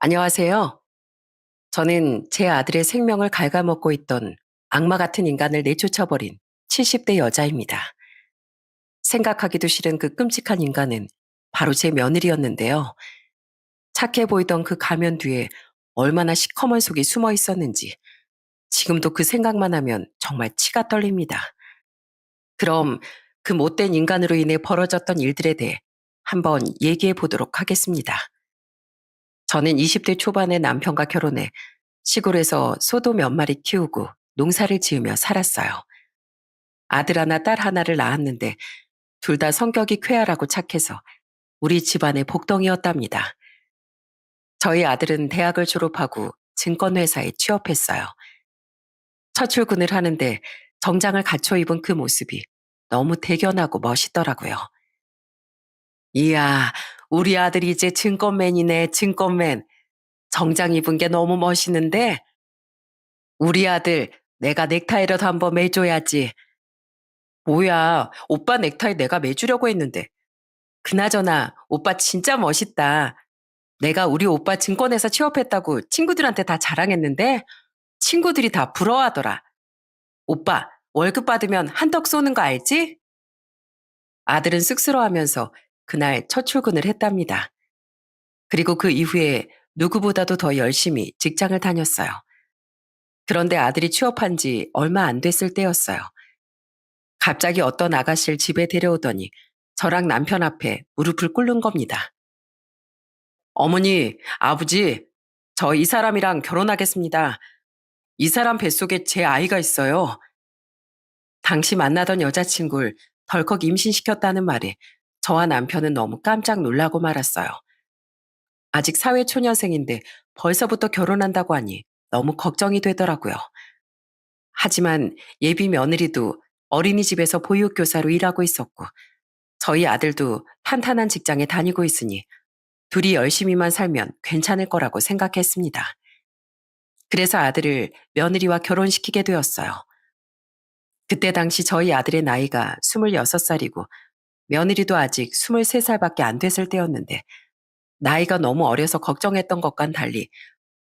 안녕하세요. 저는 제 아들의 생명을 갉아먹고 있던 악마 같은 인간을 내쫓아버린 70대 여자입니다. 생각하기도 싫은 그 끔찍한 인간은 바로 제 며느리였는데요. 착해 보이던 그 가면 뒤에 얼마나 시커먼 속이 숨어 있었는지 지금도 그 생각만 하면 정말 치가 떨립니다. 그럼 그 못된 인간으로 인해 벌어졌던 일들에 대해 한번 얘기해 보도록 하겠습니다. 저는 20대 초반에 남편과 결혼해 시골에서 소도 몇 마리 키우고 농사를 지으며 살았어요. 아들 하나, 딸 하나를 낳았는데 둘 다 성격이 쾌활하고 착해서 우리 집안의 복덩이였답니다. 저희 아들은 대학을 졸업하고 증권회사에 취업했어요. 첫 출근을 하는데 정장을 갖춰 입은 그 모습이 너무 대견하고 멋있더라고요. 이야, 우리 아들이 이제 증권맨이네, 증권맨. 정장 입은 게 너무 멋있는데 우리 아들 내가 넥타이라도 한번 매줘야지. 뭐야, 오빠 넥타이 내가 매주려고 했는데. 그나저나 오빠 진짜 멋있다. 내가 우리 오빠 증권회사 취업했다고 친구들한테 다 자랑했는데 친구들이 다 부러워하더라. 오빠 월급 받으면 한턱 쏘는 거 알지? 아들은 쑥스러워하면서 그날 첫 출근을 했답니다. 그리고 그 이후에 누구보다도 더 열심히 직장을 다녔어요. 그런데 아들이 취업한 지 얼마 안 됐을 때였어요. 갑자기 어떤 아가씨를 집에 데려오더니 저랑 남편 앞에 무릎을 꿇는 겁니다. 어머니, 아버지, 저 이 사람이랑 결혼하겠습니다. 이 사람 뱃속에 제 아이가 있어요. 당시 만나던 여자친구를 덜컥 임신시켰다는 말에 저와 남편은 너무 깜짝 놀라고 말았어요. 아직 사회초년생인데 벌써부터 결혼한다고 하니 너무 걱정이 되더라고요. 하지만 예비 며느리도 어린이집에서 보육교사로 일하고 있었고 저희 아들도 탄탄한 직장에 다니고 있으니 둘이 열심히만 살면 괜찮을 거라고 생각했습니다. 그래서 아들을 며느리와 결혼시키게 되었어요. 그때 당시 저희 아들의 나이가 26살이고 며느리도 아직 23살밖에 안 됐을 때였는데 나이가 너무 어려서 걱정했던 것과는 달리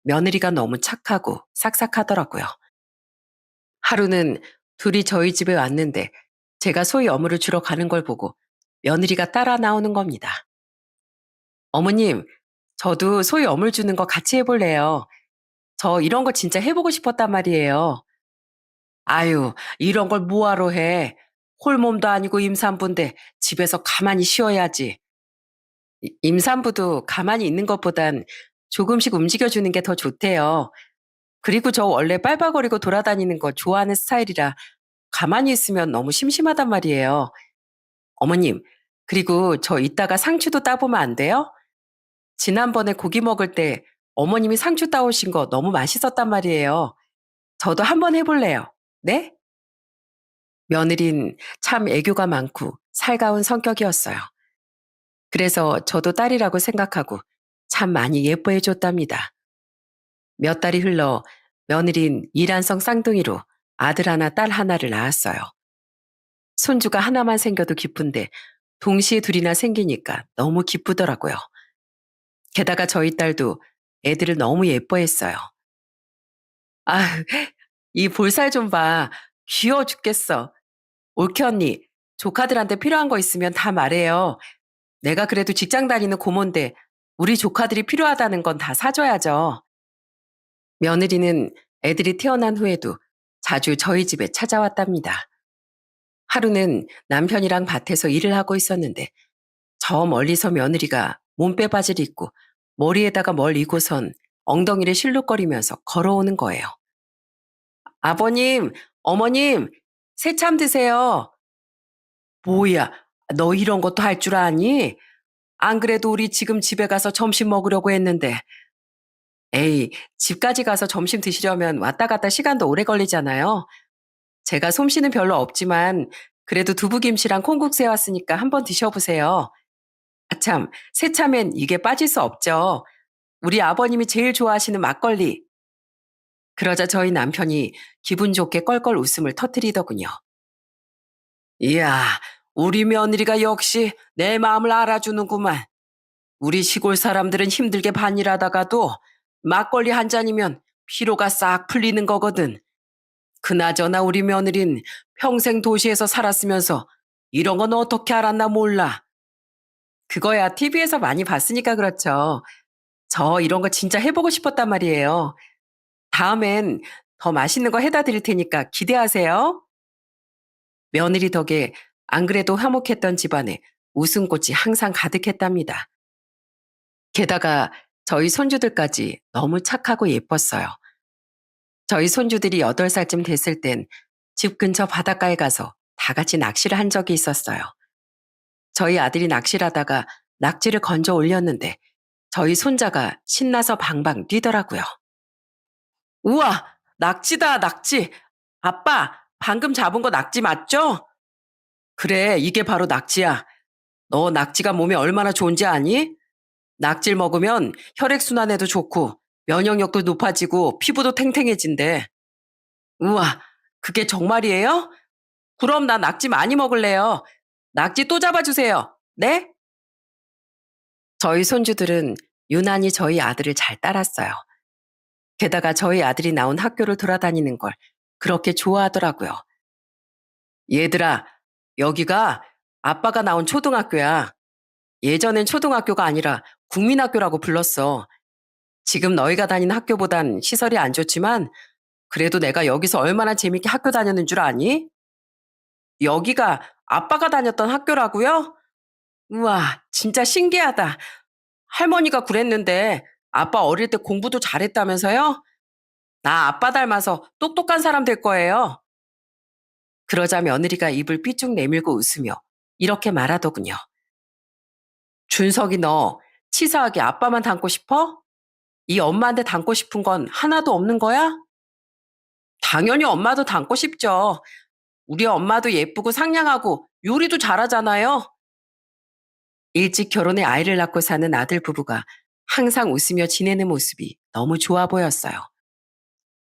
며느리가 너무 착하고 싹싹하더라고요. 하루는 둘이 저희 집에 왔는데 제가 소위 어물을 주러 가는 걸 보고 며느리가 따라 나오는 겁니다. 어머님, 저도 소위 어물 주는 거 같이 해볼래요. 저 이런 거 진짜 해보고 싶었단 말이에요. 아유, 이런 걸 뭐하러 해. 홀몸도 아니고 임산부인데 집에서 가만히 쉬어야지. 임산부도 가만히 있는 것보단 조금씩 움직여주는 게 더 좋대요. 그리고 저 원래 빨빨거리고 돌아다니는 거 좋아하는 스타일이라 가만히 있으면 너무 심심하단 말이에요. 어머님, 그리고 저 이따가 상추도 따보면 안 돼요? 지난번에 고기 먹을 때 어머님이 상추 따오신 거 너무 맛있었단 말이에요. 저도 한번 해볼래요. 네? 며느린 참 애교가 많고 살가운 성격이었어요. 그래서 저도 딸이라고 생각하고 참 많이 예뻐해 줬답니다. 몇 달이 흘러 며느린 이란성 쌍둥이로 아들 하나 딸 하나를 낳았어요. 손주가 하나만 생겨도 기쁜데 동시에 둘이나 생기니까 너무 기쁘더라고요. 게다가 저희 딸도 애들을 너무 예뻐했어요. 아, 이 볼살 좀 봐. 귀여워 죽겠어. 올케 언니, 조카들한테 필요한 거 있으면 다 말해요. 내가 그래도 직장 다니는 고모인데 우리 조카들이 필요하다는 건 다 사줘야죠. 며느리는 애들이 태어난 후에도 자주 저희 집에 찾아왔답니다. 하루는 남편이랑 밭에서 일을 하고 있었는데 저 멀리서 며느리가 몸빼 바지를 입고 머리에다가 뭘 이고선 엉덩이를 실룩거리면서 걸어오는 거예요. 아버님, 어머님, 새참 드세요. 뭐야, 너 이런 것도 할 줄 아니? 안 그래도 우리 지금 집에 가서 점심 먹으려고 했는데. 에이, 집까지 가서 점심 드시려면 왔다 갔다 시간도 오래 걸리잖아요. 제가 솜씨는 별로 없지만 그래도 두부김치랑 콩국수 해왔으니까 한번 드셔보세요. 아참, 새참엔 이게 빠질 수 없죠. 우리 아버님이 제일 좋아하시는 막걸리. 그러자 저희 남편이 기분 좋게 껄껄 웃음을 터뜨리더군요. 이야, 우리 며느리가 역시 내 마음을 알아주는구만. 우리 시골 사람들은 힘들게 반일하다가도 막걸리 한 잔이면 피로가 싹 풀리는 거거든. 그나저나 우리 며느린 평생 도시에서 살았으면서 이런 건 어떻게 알았나 몰라. 그거야 TV에서 많이 봤으니까 그렇죠. 저 이런 거 진짜 해보고 싶었단 말이에요. 다음엔 더 맛있는 거 해다 드릴 테니까 기대하세요. 며느리 덕에 안 그래도 화목했던 집안에 웃음꽃이 항상 가득했답니다. 게다가 저희 손주들까지 너무 착하고 예뻤어요. 저희 손주들이 8살쯤 됐을 땐 집 근처 바닷가에 가서 다 같이 낚시를 한 적이 있었어요. 저희 아들이 낚시를 하다가 낙지를 건져 올렸는데 저희 손자가 신나서 방방 뛰더라고요. 우와, 낙지다, 낙지. 아빠, 방금 잡은 거 낙지 맞죠? 그래, 이게 바로 낙지야. 너 낙지가 몸에 얼마나 좋은지 아니? 낙지를 먹으면 혈액순환에도 좋고 면역력도 높아지고 피부도 탱탱해진대. 우와, 그게 정말이에요? 그럼 나 낙지 많이 먹을래요. 낙지 또 잡아주세요. 네? 저희 손주들은 유난히 저희 아들을 잘 따랐어요. 게다가 저희 아들이 나온 학교를 돌아다니는 걸 그렇게 좋아하더라고요. 얘들아, 여기가 아빠가 나온 초등학교야. 예전엔 초등학교가 아니라 국민학교라고 불렀어. 지금 너희가 다니는 학교보단 시설이 안 좋지만 그래도 내가 여기서 얼마나 재밌게 학교 다녔는 줄 아니? 여기가 아빠가 다녔던 학교라고요? 우와, 진짜 신기하다. 할머니가 그랬는데 아빠 어릴 때 공부도 잘했다면서요? 나 아빠 닮아서 똑똑한 사람 될 거예요. 그러자 며느리가 입을 삐쭉 내밀고 웃으며 이렇게 말하더군요. 준석이 너 치사하게 아빠만 닮고 싶어? 이 엄마한테 닮고 싶은 건 하나도 없는 거야? 당연히 엄마도 닮고 싶죠. 우리 엄마도 예쁘고 상냥하고 요리도 잘하잖아요. 일찍 결혼해 아이를 낳고 사는 아들 부부가 항상 웃으며 지내는 모습이 너무 좋아 보였어요.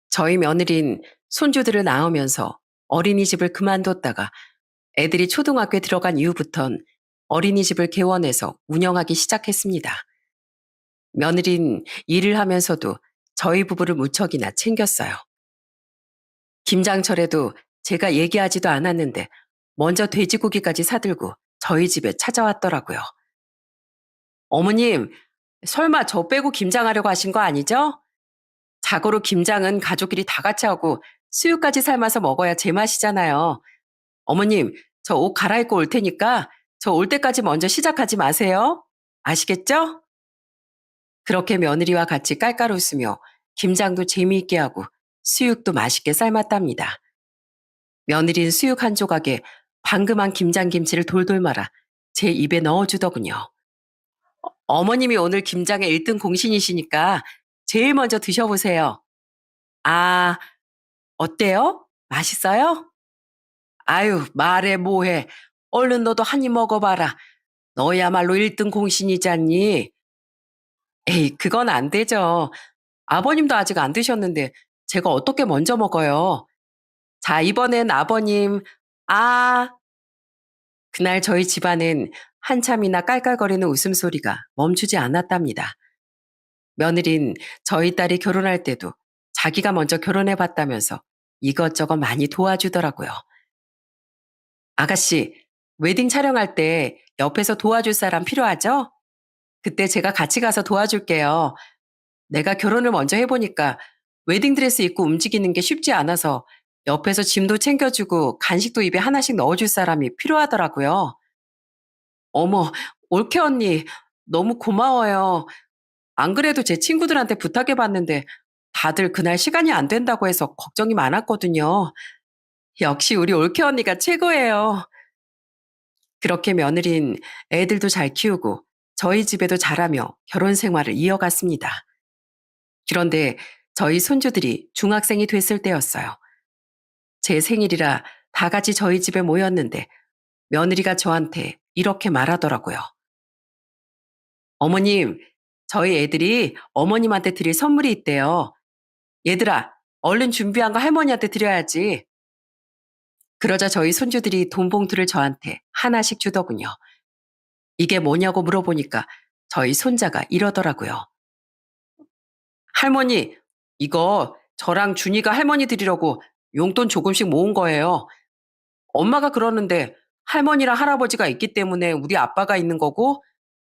저희 며느린 손주들을 낳으면서 어린이집을 그만뒀다가 애들이 초등학교에 들어간 이후부턴 어린이집을 개원해서 운영하기 시작했습니다. 며느린 일을 하면서도 저희 부부를 무척이나 챙겼어요. 김장철에도 제가 얘기하지도 않았는데 먼저 돼지고기까지 사들고 저희 집에 찾아왔더라고요. 어머님, 설마 저 빼고 김장하려고 하신 거 아니죠? 자고로 김장은 가족끼리 다 같이 하고 수육까지 삶아서 먹어야 제맛이잖아요. 어머님, 저 옷 갈아입고 올 테니까 저 올 때까지 먼저 시작하지 마세요. 아시겠죠? 그렇게 며느리와 같이 깔깔 웃으며 김장도 재미있게 하고 수육도 맛있게 삶았답니다. 며느리는 수육 한 조각에 방금 한 김장김치를 돌돌 말아 제 입에 넣어주더군요. 어머님이 오늘 김장의 1등 공신이시니까 제일 먼저 드셔보세요. 아, 어때요? 맛있어요? 아유, 말해 뭐해. 얼른 너도 한 입 먹어봐라. 너야말로 1등 공신이잖니. 에이, 그건 안 되죠. 아버님도 아직 안 드셨는데 제가 어떻게 먼저 먹어요. 자, 이번엔 아버님. 아, 그날 저희 집안엔 한참이나 깔깔거리는 웃음소리가 멈추지 않았답니다. 며느린 저희 딸이 결혼할 때도 자기가 먼저 결혼해봤다면서 이것저것 많이 도와주더라고요. 아가씨, 웨딩 촬영할 때 옆에서 도와줄 사람 필요하죠? 그때 제가 같이 가서 도와줄게요. 내가 결혼을 먼저 해보니까 웨딩드레스 입고 움직이는 게 쉽지 않아서 옆에서 짐도 챙겨주고 간식도 입에 하나씩 넣어줄 사람이 필요하더라고요. 어머, 올케 언니, 너무 고마워요. 안 그래도 제 친구들한테 부탁해봤는데 다들 그날 시간이 안 된다고 해서 걱정이 많았거든요. 역시 우리 올케 언니가 최고예요. 그렇게 며느린 애들도 잘 키우고 저희 집에도 잘하며 결혼 생활을 이어갔습니다. 그런데 저희 손주들이 중학생이 됐을 때였어요. 제 생일이라 다 같이 저희 집에 모였는데 며느리가 저한테 이렇게 말하더라고요. 어머님, 저희 애들이 어머님한테 드릴 선물이 있대요. 얘들아, 얼른 준비한 거 할머니한테 드려야지. 그러자 저희 손주들이 돈 봉투를 저한테 하나씩 주더군요. 이게 뭐냐고 물어보니까 저희 손자가 이러더라고요. 할머니, 이거 저랑 준이가 할머니 드리려고 용돈 조금씩 모은 거예요. 엄마가 그러는데 할머니랑 할아버지가 있기 때문에 우리 아빠가 있는 거고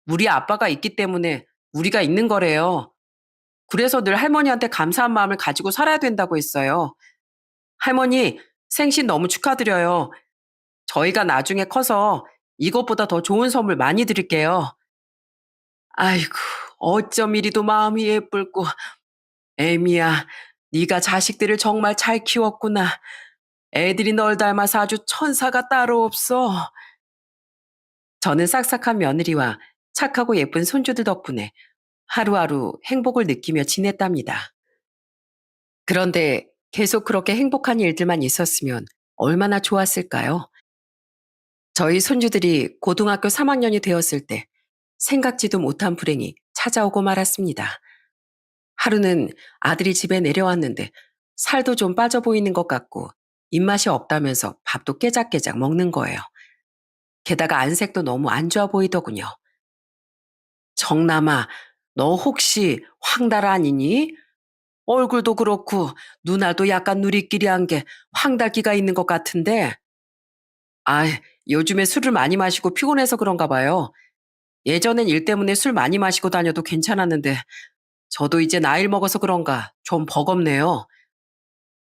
우리 아빠가 있기 때문에 우리가 있는 거래요. 그래서 늘 할머니한테 감사한 마음을 가지고 살아야 된다고 했어요. 할머니, 생신 너무 축하드려요. 저희가 나중에 커서 이것보다 더 좋은 선물 많이 드릴게요. 아이고, 어쩜 이리도 마음이 예쁠꼬. 애미야, 네가 자식들을 정말 잘 키웠구나. 애들이 널 닮아서 아주 천사가 따로 없어. 저는 싹싹한 며느리와 착하고 예쁜 손주들 덕분에 하루하루 행복을 느끼며 지냈답니다. 그런데 계속 그렇게 행복한 일들만 있었으면 얼마나 좋았을까요? 저희 손주들이 고등학교 3학년이 되었을 때 생각지도 못한 불행이 찾아오고 말았습니다. 하루는 아들이 집에 내려왔는데 살도 좀 빠져 보이는 것 같고 입맛이 없다면서 밥도 깨작깨작 먹는 거예요. 게다가 안색도 너무 안 좋아 보이더군요. 정남아, 너 혹시 황달 아니니? 얼굴도 그렇고 눈알도 약간 누리끼리한 게 황달기가 있는 것 같은데. 아, 요즘에 술을 많이 마시고 피곤해서 그런가 봐요. 예전엔 일 때문에 술 많이 마시고 다녀도 괜찮았는데 저도 이제 나이를 먹어서 그런가 좀 버겁네요.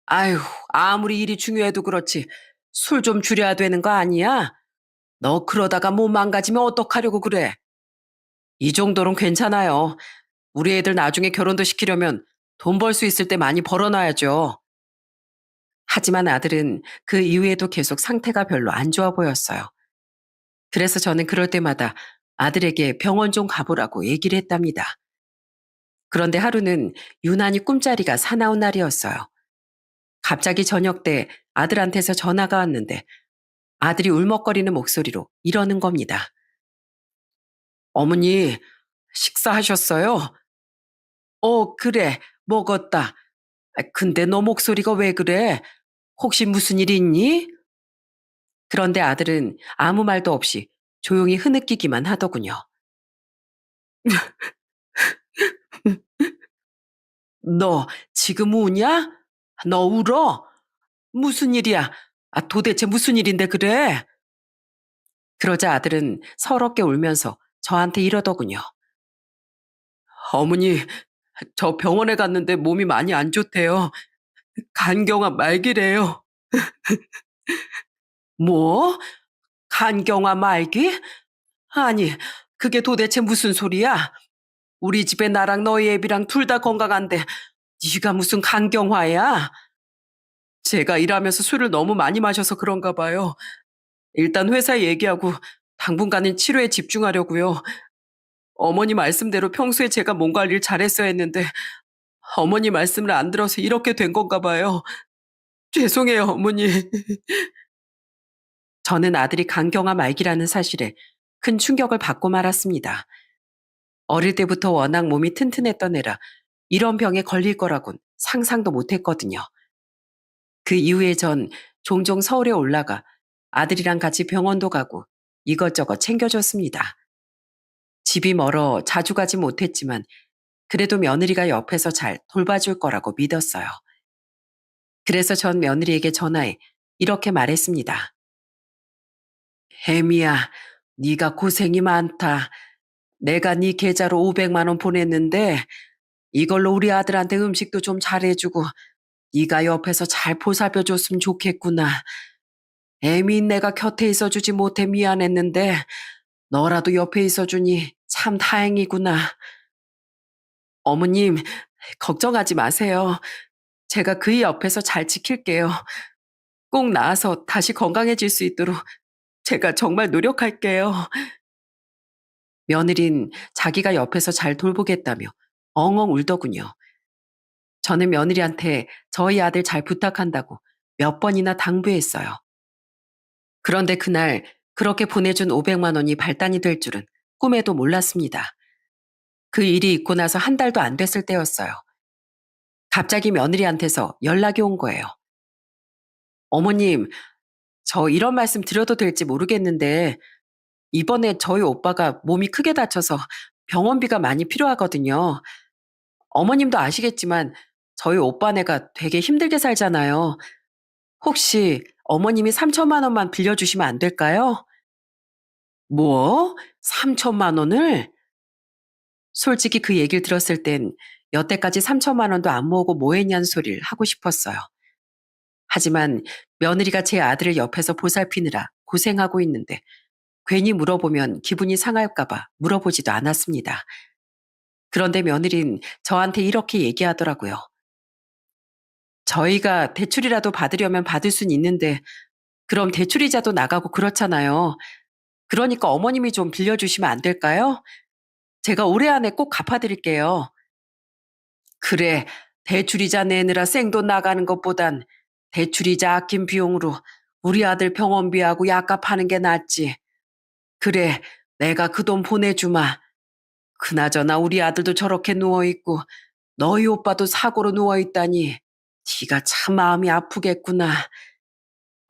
아휴, 아무리 일이 중요해도 그렇지 술 좀 줄여야 되는 거 아니야? 너 그러다가 몸 망가지면 어떡하려고 그래? 이 정도는 괜찮아요. 우리 애들 나중에 결혼도 시키려면 돈 벌 수 있을 때 많이 벌어놔야죠. 하지만 아들은 그 이후에도 계속 상태가 별로 안 좋아 보였어요. 그래서 저는 그럴 때마다 아들에게 병원 좀 가보라고 얘기를 했답니다. 그런데 하루는 유난히 꿈자리가 사나운 날이었어요. 갑자기 저녁 때 아들한테서 전화가 왔는데 아들이 울먹거리는 목소리로 이러는 겁니다. 어머니, 식사하셨어요? 그래, 먹었다. 근데 너 목소리가 왜 그래? 혹시 무슨 일 있니? 그런데 아들은 아무 말도 없이 조용히 흐느끼기만 하더군요. 너 지금 우냐? 너 울어? 무슨 일이야? 도대체 무슨 일인데 그래? 그러자 아들은 서럽게 울면서 저한테 이러더군요. 어머니, 저 병원에 갔는데 몸이 많이 안 좋대요. 간경화 말기래요. 뭐? 간경화 말기? 아니, 그게 도대체 무슨 소리야? 우리 집에 나랑 너희 애비랑 둘 다 건강한데 네가 무슨 간경화야? 제가 일하면서 술을 너무 많이 마셔서 그런가 봐요. 일단 회사에 얘기하고 당분간은 치료에 집중하려고요. 어머니 말씀대로 평소에 제가 몸 관리를 잘했어야 했는데 어머니 말씀을 안 들어서 이렇게 된 건가 봐요. 죄송해요, 어머니. 저는 아들이 간경화 말기라는 사실에 큰 충격을 받고 말았습니다. 어릴 때부터 워낙 몸이 튼튼했던 애라 이런 병에 걸릴 거라곤 상상도 못했거든요. 그 이후에 전 종종 서울에 올라가 아들이랑 같이 병원도 가고 이것저것 챙겨줬습니다. 집이 멀어 자주 가지 못했지만 그래도 며느리가 옆에서 잘 돌봐줄 거라고 믿었어요. 그래서 전 며느리에게 전화해 이렇게 말했습니다. 혜미야, 네가 고생이 많다. 내가 네 계좌로 500만 원 보냈는데 이걸로 우리 아들한테 음식도 좀 잘해주고 네가 옆에서 잘 보살펴줬으면 좋겠구나. 애미 내가 곁에 있어주지 못해 미안했는데 너라도 옆에 있어주니 참 다행이구나. 어머님, 걱정하지 마세요. 제가 그이 옆에서 잘 지킬게요. 꼭 나아서 다시 건강해질 수 있도록 제가 정말 노력할게요. 며느린 자기가 옆에서 잘 돌보겠다며 엉엉 울더군요. 저는 며느리한테 저희 아들 잘 부탁한다고 몇 번이나 당부했어요. 그런데 그날 그렇게 보내준 500만 원이 발단이 될 줄은 꿈에도 몰랐습니다. 그 일이 있고 나서 한 달도 안 됐을 때였어요. 갑자기 며느리한테서 연락이 온 거예요. 어머님, 저 이런 말씀 드려도 될지 모르겠는데 이번에 저희 오빠가 몸이 크게 다쳐서 병원비가 많이 필요하거든요. 어머님도 아시겠지만 저희 오빠네가 되게 힘들게 살잖아요. 혹시 어머님이 3천만 원만 빌려주시면 안 될까요? 뭐? 3천만 원을? 솔직히 그 얘기를 들었을 땐 여태까지 3천만 원도 안 모으고 뭐 했냐는 소리를 하고 싶었어요. 하지만 며느리가 제 아들을 옆에서 보살피느라 고생하고 있는데 괜히 물어보면 기분이 상할까봐 물어보지도 않았습니다. 그런데 며느린 저한테 이렇게 얘기하더라고요. 저희가 대출이라도 받으려면 받을 순 있는데 그럼 대출이자도 나가고 그렇잖아요. 그러니까 어머님이 좀 빌려주시면 안 될까요? 제가 올해 안에 꼭 갚아드릴게요. 그래, 대출이자 내느라 생돈 나가는 것보단 대출이자 아낀 비용으로 우리 아들 병원비하고 약값 하는 게 낫지. 그래, 내가 그 돈 보내주마. 그나저나 우리 아들도 저렇게 누워있고 너희 오빠도 사고로 누워있다니 네가 참 마음이 아프겠구나.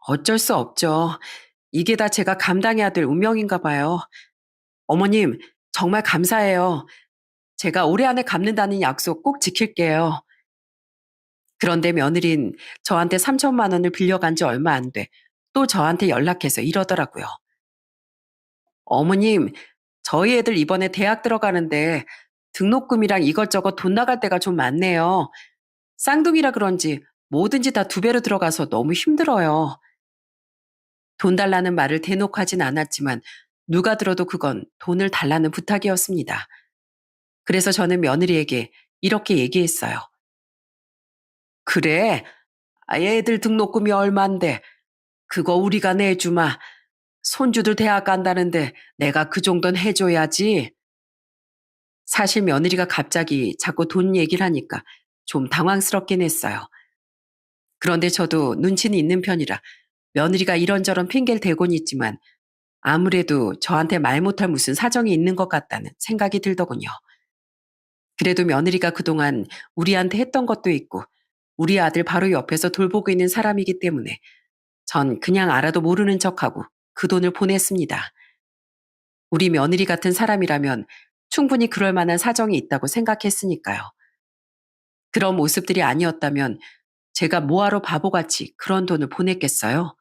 어쩔 수 없죠. 이게 다 제가 감당해야 될 운명인가 봐요. 어머님, 정말 감사해요. 제가 올해 안에 갚는다는 약속 꼭 지킬게요. 그런데 며느린 저한테 3천만 원을 빌려간 지 얼마 안 돼. 또 저한테 연락해서 이러더라고요. 어머님, 저희 애들 이번에 대학 들어가는데 등록금이랑 이것저것 돈 나갈 때가 좀 많네요. 쌍둥이라 그런지 뭐든지 다 두 배로 들어가서 너무 힘들어요. 돈 달라는 말을 대놓고 하진 않았지만 누가 들어도 그건 돈을 달라는 부탁이었습니다. 그래서 저는 며느리에게 이렇게 얘기했어요. 그래, 애들 등록금이 얼만데 그거 우리가 내주마. 손주들 대학 간다는데 내가 그 정도는 해줘야지. 사실 며느리가 갑자기 자꾸 돈 얘기를 하니까 좀 당황스럽긴 했어요. 그런데 저도 눈치는 있는 편이라 며느리가 이런저런 핑계를 대곤 있지만 아무래도 저한테 말 못할 무슨 사정이 있는 것 같다는 생각이 들더군요. 그래도 며느리가 그동안 우리한테 했던 것도 있고 우리 아들 바로 옆에서 돌보고 있는 사람이기 때문에 전 그냥 알아도 모르는 척하고 그 돈을 보냈습니다. 우리 며느리 같은 사람이라면 충분히 그럴 만한 사정이 있다고 생각했으니까요. 그런 모습들이 아니었다면 제가 뭐하러 바보같이 그런 돈을 보냈겠어요?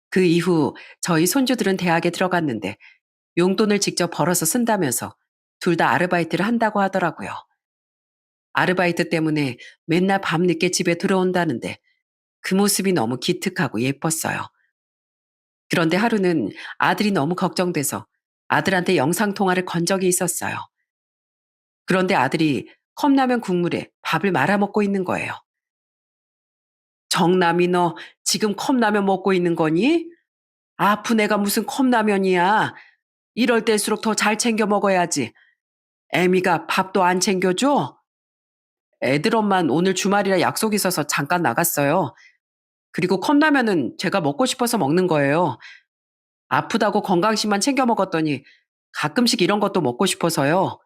그 이후 저희 손주들은 대학에 들어갔는데 용돈을 직접 벌어서 쓴다면서 둘 다 아르바이트를 한다고 하더라고요. 아르바이트 때문에 맨날 밤늦게 집에 들어온다는데 그 모습이 너무 기특하고 예뻤어요. 그런데 하루는 아들이 너무 걱정돼서 아들한테 영상통화를 건 적이 있었어요. 그런데 아들이 컵라면 국물에 밥을 말아먹고 있는 거예요. 정남이 너 지금 컵라면 먹고 있는 거니? 아픈 애가 무슨 컵라면이야. 이럴 때일수록 더 잘 챙겨 먹어야지. 애미가 밥도 안 챙겨줘? 애들 엄만 오늘 주말이라 약속 있어서 잠깐 나갔어요. 그리고 컵라면은 제가 먹고 싶어서 먹는 거예요. 아프다고 건강식만 챙겨 먹었더니 가끔씩 이런 것도 먹고 싶어서요.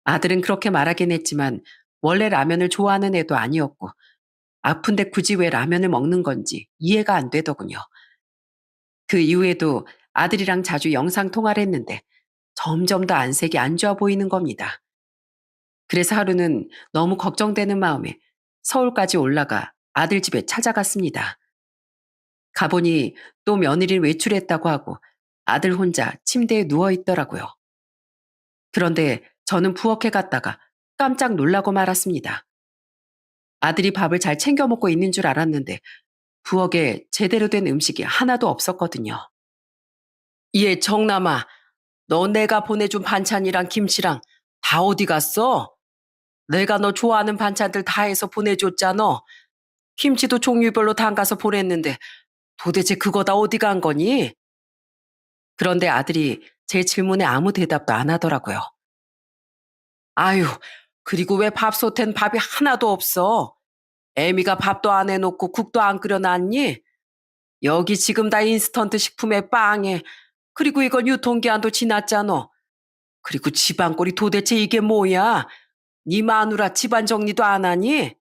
아들은 그렇게 말하긴 했지만 원래 라면을 좋아하는 애도 아니었고 아픈데 굳이 왜 라면을 먹는 건지 이해가 안 되더군요. 그 이후에도 아들이랑 자주 영상 통화를 했는데 점점 더 안색이 안 좋아 보이는 겁니다. 그래서 하루는 너무 걱정되는 마음에 서울까지 올라가 아들 집에 찾아갔습니다. 가보니 또 며느리를 외출했다고 하고 아들 혼자 침대에 누워 있더라고요. 그런데 저는 부엌에 갔다가 깜짝 놀라고 말았습니다. 아들이 밥을 잘 챙겨 먹고 있는 줄 알았는데 부엌에 제대로 된 음식이 하나도 없었거든요. 얘 정남아, 너 내가 보내준 반찬이랑 김치랑 다 어디 갔어? 내가 너 좋아하는 반찬들 다 해서 보내줬잖아. 김치도 종류별로 담가서 보냈는데 도대체 그거 다 어디 간 거니? 그런데 아들이 제 질문에 아무 대답도 안 하더라고요. 아유, 그리고 왜 밥솥엔 밥이 하나도 없어? 애미가 밥도 안 해놓고 국도 안 끓여놨니? 여기 지금 다 인스턴트 식품에 빵에 그리고 이건 유통기한도 지났잖아. 그리고 집안꼴이 도대체 이게 뭐야? 네 마누라 집안 정리도 안 하니?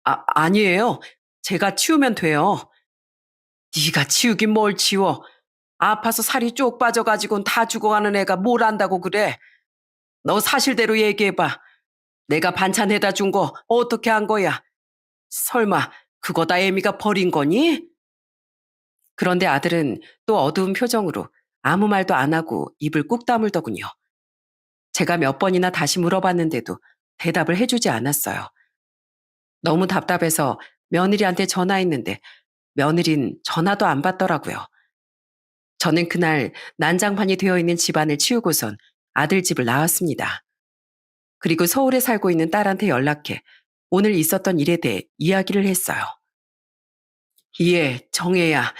아니에요. 제가 치우면 돼요. 네가 치우긴 뭘 치워. 아파서 살이 쪽 빠져가지고는 다 죽어가는 애가 뭘 안다고 그래. 너 사실대로 얘기해봐. 내가 반찬 해다 준 거 어떻게 한 거야? 설마 그거 다 애미가 버린 거니? 그런데 아들은 또 어두운 표정으로 아무 말도 안 하고 입을 꾹 다물더군요. 제가 몇 번이나 다시 물어봤는데도 대답을 해주지 않았어요. 너무 답답해서 며느리한테 전화했는데 며느린 전화도 안 받더라고요. 저는 그날 난장판이 되어 있는 집안을 치우고선 아들 집을 나왔습니다. 그리고 서울에 살고 있는 딸한테 연락해 오늘 있었던 일에 대해 이야기를 했어요. 예, 정혜야.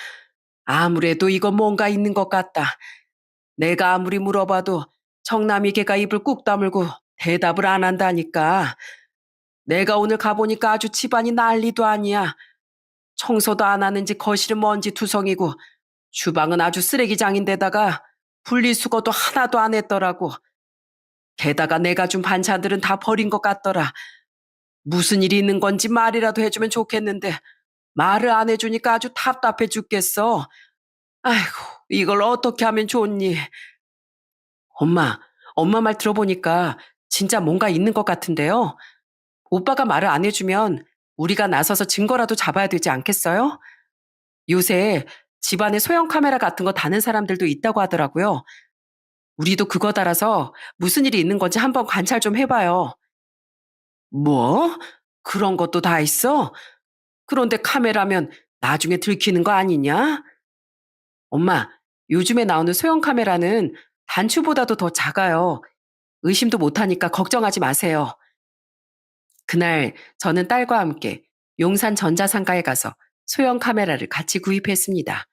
아무래도 이거 뭔가 있는 것 같다. 내가 아무리 물어봐도 정남이 걔가 입을 꾹 다물고 대답을 안 한다니까. 내가 오늘 가보니까 아주 집안이 난리도 아니야. 청소도 안 하는지 거실은 먼지 투성이고 주방은 아주 쓰레기장인데다가 분리수거도 하나도 안 했더라고. 게다가 내가 준 반찬들은 다 버린 것 같더라. 무슨 일이 있는 건지 말이라도 해주면 좋겠는데 말을 안 해주니까 아주 답답해 죽겠어. 아이고, 이걸 어떻게 하면 좋니? 엄마, 엄마 말 들어보니까 진짜 뭔가 있는 것 같은데요. 오빠가 말을 안 해주면 우리가 나서서 증거라도 잡아야 되지 않겠어요? 요새 집안에 소형 카메라 같은 거 다는 사람들도 있다고 하더라고요. 우리도 그거 달아서 무슨 일이 있는 건지 한번 관찰 좀 해봐요. 뭐? 그런 것도 다 있어? 그런데 카메라면 나중에 들키는 거 아니냐? 엄마, 요즘에 나오는 소형 카메라는 단추보다도 더 작아요. 의심도 못하니까 걱정하지 마세요. 그날 저는 딸과 함께 용산 전자상가에 가서 소형 카메라를 같이 구입했습니다.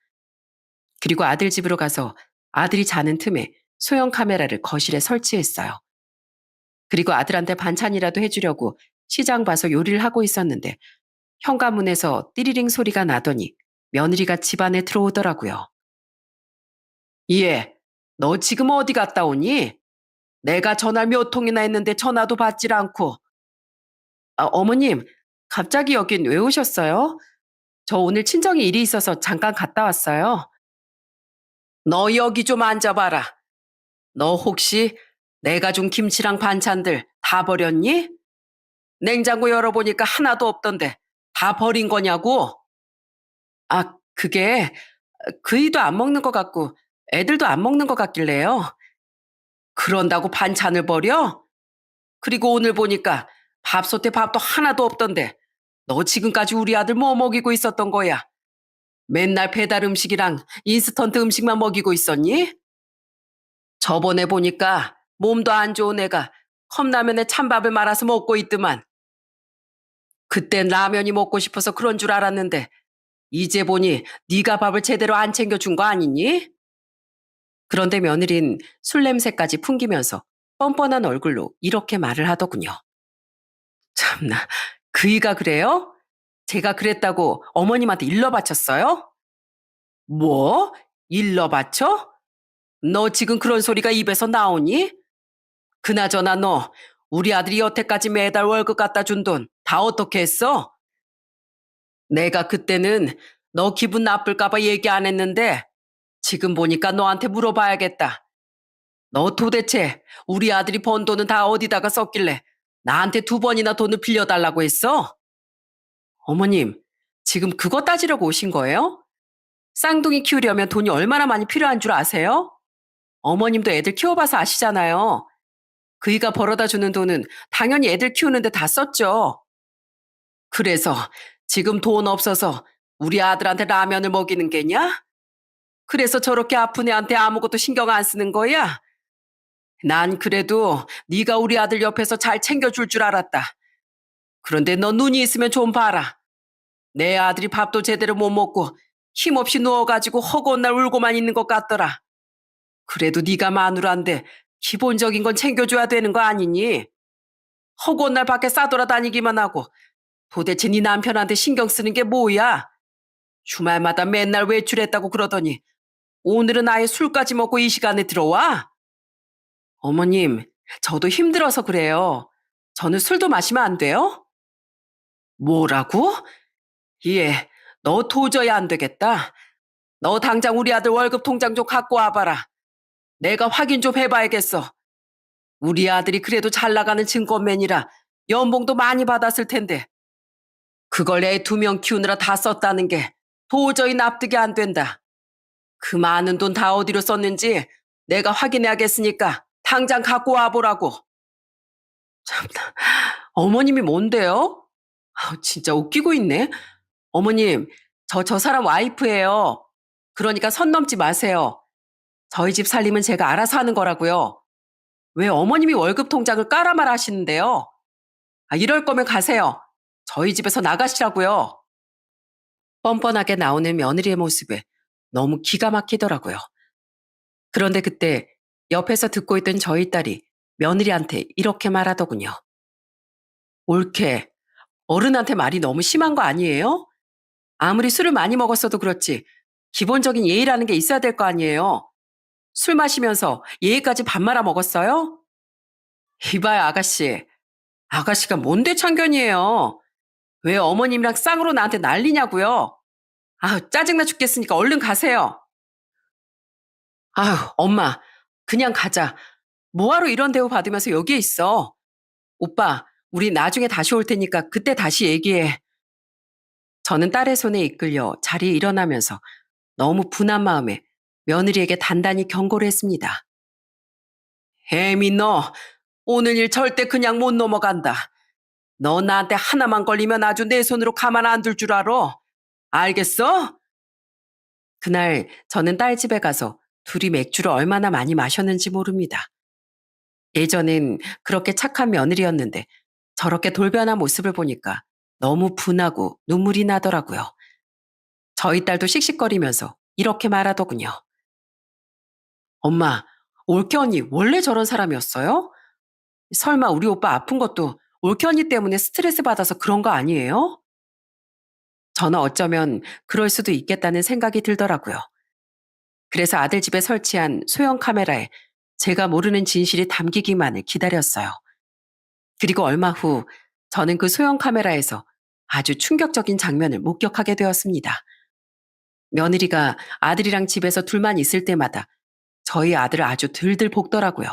그리고 아들 집으로 가서 아들이 자는 틈에 소형 카메라를 거실에 설치했어요. 그리고 아들한테 반찬이라도 해주려고 시장 봐서 요리를 하고 있었는데 현관문에서 띠리링 소리가 나더니 며느리가 집 안에 들어오더라고요. 예, 너 지금 어디 갔다 오니? 내가 전화 몇 통이나 했는데 전화도 받질 않고. 어머님, 갑자기 여긴 왜 오셨어요? 저 오늘 친정에 일이 있어서 잠깐 갔다 왔어요. 너 여기 좀 앉아봐라. 너 혹시 내가 준 김치랑 반찬들 다 버렸니? 냉장고 열어보니까 하나도 없던데 다 버린 거냐고? 그게 그이도 안 먹는 것 같고 애들도 안 먹는 것 같길래요. 그런다고 반찬을 버려? 그리고 오늘 보니까 밥솥에 밥도 하나도 없던데 너 지금까지 우리 아들 뭐 먹이고 있었던 거야? 맨날 배달 음식이랑 인스턴트 음식만 먹이고 있었니? 저번에 보니까 몸도 안 좋은 애가 컵라면에 찬밥을 말아서 먹고 있더만. 그땐 라면이 먹고 싶어서 그런 줄 알았는데 이제 보니 네가 밥을 제대로 안 챙겨준 거 아니니? 그런데 며느린 술 냄새까지 풍기면서 뻔뻔한 얼굴로 이렇게 말을 하더군요. 참나, 그이가 그래요? 제가 그랬다고 어머님한테 일러 바쳤어요? 뭐? 일러 바쳐? 너 지금 그런 소리가 입에서 나오니? 그나저나 너 우리 아들이 여태까지 매달 월급 갖다 준 돈 다 어떻게 했어? 내가 그때는 너 기분 나쁠까봐 얘기 안 했는데 지금 보니까 너한테 물어봐야겠다. 너 도대체 우리 아들이 번 돈은 다 어디다가 썼길래 나한테 두 번이나 돈을 빌려달라고 했어? 어머님, 지금 그거 따지려고 오신 거예요? 쌍둥이 키우려면 돈이 얼마나 많이 필요한 줄 아세요? 어머님도 애들 키워봐서 아시잖아요. 그이가 벌어다 주는 돈은 당연히 애들 키우는데 다 썼죠. 그래서 지금 돈 없어서 우리 아들한테 라면을 먹이는 게냐? 그래서 저렇게 아픈 애한테 아무것도 신경 안 쓰는 거야? 난 그래도 네가 우리 아들 옆에서 잘 챙겨줄 줄 알았다. 그런데 너 눈이 있으면 좀 봐라. 내 아들이 밥도 제대로 못 먹고 힘없이 누워가지고 허구한 날 울고만 있는 것 같더라. 그래도 네가 마누라인데 기본적인 건 챙겨줘야 되는 거 아니니? 허구한 날 밖에 싸돌아다니기만 하고 도대체 네 남편한테 신경 쓰는 게 뭐야? 주말마다 맨날 외출했다고 그러더니 오늘은 아예 술까지 먹고 이 시간에 들어와? 어머님, 저도 힘들어서 그래요. 저는 술도 마시면 안 돼요? 뭐라고? 예, 너 도저히 안 되겠다. 너 당장 우리 아들 월급 통장 좀 갖고 와봐라. 내가 확인 좀 해봐야겠어. 우리 아들이 그래도 잘 나가는 증권맨이라 연봉도 많이 받았을 텐데 그걸 애 2명 키우느라 다 썼다는 게 도저히 납득이 안 된다. 그 많은 돈 다 어디로 썼는지 내가 확인해야겠으니까 당장 갖고 와보라고. 참나, 어머님이 뭔데요? 진짜 웃기고 있네. 어머님, 저 사람 와이프예요. 그러니까 선 넘지 마세요. 저희 집 살림은 제가 알아서 하는 거라고요. 왜 어머님이 월급 통장을 깔아말 하시는데요? 이럴 거면 가세요. 저희 집에서 나가시라고요. 뻔뻔하게 나오는 며느리의 모습에 너무 기가 막히더라고요. 그런데 그때 옆에서 듣고 있던 저희 딸이 며느리한테 이렇게 말하더군요. 옳게, 어른한테 말이 너무 심한 거 아니에요? 아무리 술을 많이 먹었어도 그렇지 기본적인 예의라는 게 있어야 될 거 아니에요. 술 마시면서 예의까지 밥 말아 먹었어요? 이봐요, 아가씨. 아가씨가 뭔데 참견이에요. 왜 어머님이랑 쌍으로 나한테 난리냐고요? 짜증나 죽겠으니까 얼른 가세요. 엄마, 그냥 가자. 뭐하러 이런 대우 받으면서 여기에 있어? 오빠, 우리 나중에 다시 올 테니까 그때 다시 얘기해. 저는 딸의 손에 이끌려 자리에 일어나면서 너무 분한 마음에 며느리에게 단단히 경고를 했습니다. 혜미 너, 오늘 일 절대 그냥 못 넘어간다. 너 나한테 하나만 걸리면 아주 내 손으로 가만 안 둘 줄 알아. 알겠어? 그날 저는 딸 집에 가서 둘이 맥주를 얼마나 많이 마셨는지 모릅니다. 예전엔 그렇게 착한 며느리였는데 저렇게 돌변한 모습을 보니까 너무 분하고 눈물이 나더라고요. 저희 딸도 씩씩거리면서 이렇게 말하더군요. 엄마, 올케 언니 원래 저런 사람이었어요? 설마 우리 오빠 아픈 것도 올케 언니 때문에 스트레스 받아서 그런 거 아니에요? 저는 어쩌면 그럴 수도 있겠다는 생각이 들더라고요. 그래서 아들 집에 설치한 소형 카메라에 제가 모르는 진실이 담기기만을 기다렸어요. 그리고 얼마 후 저는 그 소형 카메라에서 아주 충격적인 장면을 목격하게 되었습니다. 며느리가 아들이랑 집에서 둘만 있을 때마다 저희 아들을 아주 들들 볶더라고요.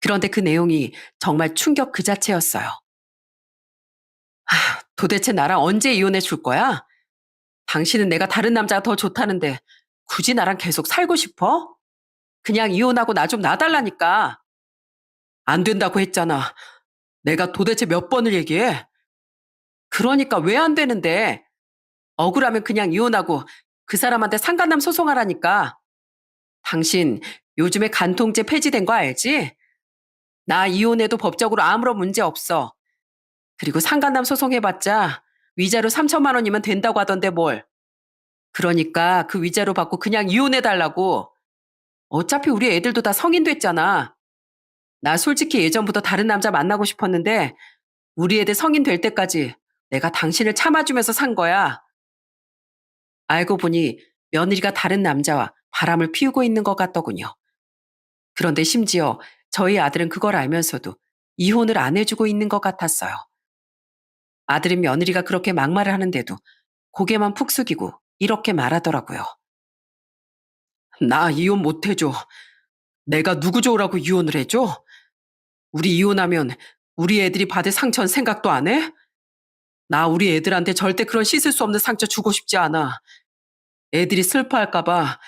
그런데 그 내용이 정말 충격 그 자체였어요. 도대체 나랑 언제 이혼해 줄 거야? 당신은 내가 다른 남자가 더 좋다는데 굳이 나랑 계속 살고 싶어? 그냥 이혼하고 나 좀 놔달라니까. 안 된다고 했잖아. 내가 도대체 몇 번을 얘기해? 그러니까 왜 안 되는데? 억울하면 그냥 이혼하고 그 사람한테 상간남 소송하라니까. 당신 요즘에 간통죄 폐지된 거 알지? 나 이혼해도 법적으로 아무런 문제 없어. 그리고 상간남 소송해봤자 위자료 3천만 원이면 된다고 하던데 뭘. 그러니까 그 위자료 받고 그냥 이혼해달라고. 어차피 우리 애들도 다 성인 됐잖아. 나 솔직히 예전부터 다른 남자 만나고 싶었는데 우리 애들 성인 될 때까지 내가 당신을 참아주면서 산 거야. 알고 보니 며느리가 다른 남자와 바람을 피우고 있는 것 같더군요. 그런데 심지어 저희 아들은 그걸 알면서도 이혼을 안 해주고 있는 것 같았어요. 아들은 며느리가 그렇게 막말을 하는데도 고개만 푹 숙이고 이렇게 말하더라고요. 나 이혼 못 해줘. 내가 누구 좋으라고 이혼을 해줘? 우리 이혼하면 우리 애들이 받을 상처는 생각도 안 해? 나 우리 애들한테 절대 그런 씻을 수 없는 상처 주고 싶지 않아. 애들이 슬퍼할까봐